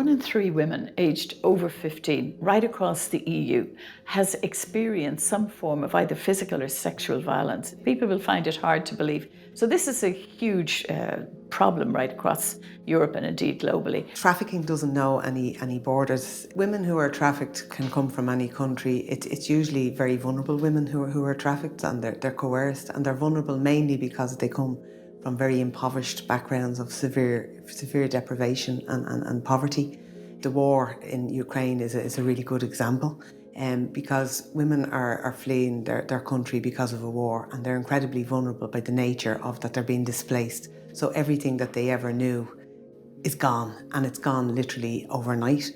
1 in 3 women aged over 15 right across the EU has experienced some form of either physical or sexual violence. People will find it hard to believe. So this is a huge problem right across Europe and indeed globally. Trafficking doesn't know any borders. Women who are trafficked can come from any country. It's usually very vulnerable women who are trafficked, and they're coerced, and they're vulnerable mainly because they come from very impoverished backgrounds of severe deprivation and poverty. The war in Ukraine is a really good example, because women are fleeing their country because of a war, and they're incredibly vulnerable by the nature of that they're being displaced. So everything that they ever knew is gone, and it's gone literally overnight.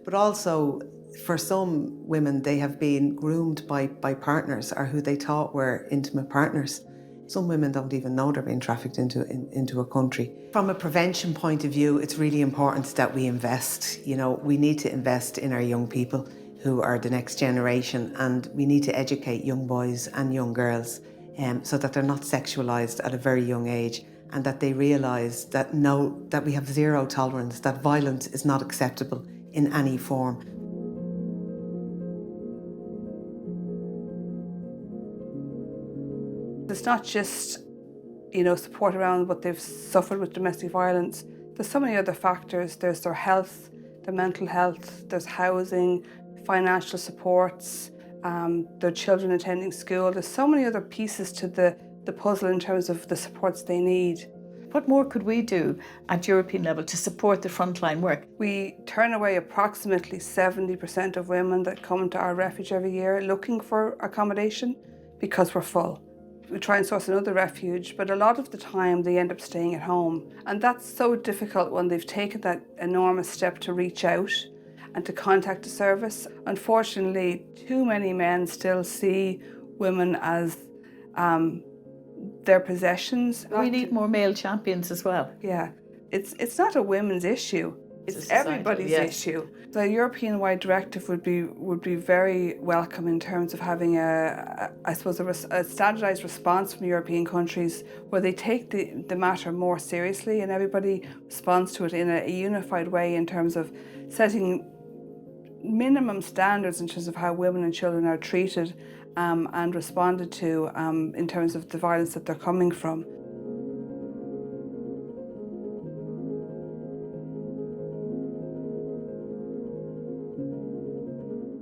But also, for some women, they have been groomed by partners or who they thought were intimate partners. Some women don't even know they're being trafficked into a country. From a prevention point of view, it's really important that we invest. You know, we need to invest in our young people who are the next generation, and we need to educate young boys and young girls so that they're not sexualised at a very young age, and that they realise that we have zero tolerance, that violence is not acceptable in any form. It's not just, support around what they've suffered with domestic violence. There's so many other factors. There's their health, their mental health, there's housing, financial supports, their children attending school. There's so many other pieces to the puzzle in terms of the supports they need. What more could we do at European level to support the frontline work? We turn away approximately 70% of women that come into our refuge every year looking for accommodation because we're full. We try and source another refuge, but a lot of the time they end up staying at home. And that's so difficult when they've taken that enormous step to reach out and to contact the service. Unfortunately, too many men still see women as their possessions. We need more male champions as well. Yeah, it's not a women's issue. It's everybody's issue. The European-wide directive would be very welcome in terms of having a standardised response from European countries where they take the matter more seriously and everybody responds to it in a unified way in terms of setting minimum standards in terms of how women and children are treated and responded to in terms of the violence that they're coming from.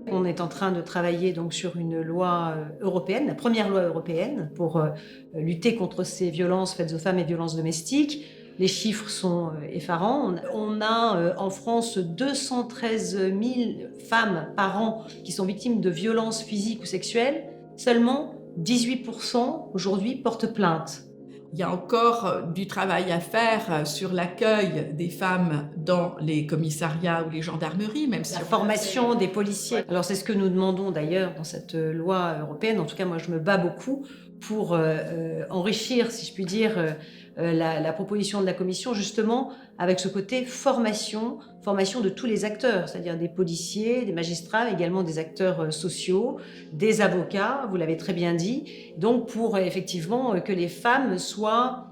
On est en train de travailler donc sur une loi européenne, la première loi européenne pour lutter contre ces violences faites aux femmes et violences domestiques. Les chiffres sont effarants. On a en France 213 000 femmes par an qui sont victimes de violences physiques ou sexuelles. Seulement 18% aujourd'hui portent plainte. Il y a encore du travail à faire sur l'accueil des femmes dans les commissariats ou les gendarmeries, même si la formation des policiers. Alors c'est ce que nous demandons d'ailleurs dans cette loi européenne. En tout cas, moi je me bats beaucoup pour enrichir, si je puis dire, la proposition de la Commission, justement avec ce côté formation de tous les acteurs, c'est-à-dire des policiers, des magistrats, également des acteurs sociaux, des avocats, vous l'avez très bien dit, donc pour effectivement que les femmes soient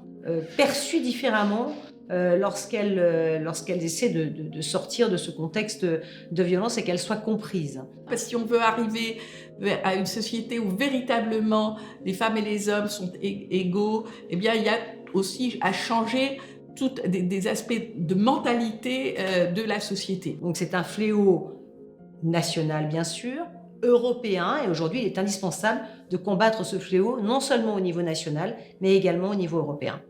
perçues différemment lorsqu'elles essaient de sortir de ce contexte de violence et qu'elles soient comprises. Parce que si on veut arriver à une société où véritablement les femmes et les hommes sont égaux, eh bien il y a aussi à changer des aspects de mentalité de la société. Donc c'est un fléau national bien sûr, européen, et aujourd'hui il est indispensable de combattre ce fléau non seulement au niveau national mais également au niveau européen.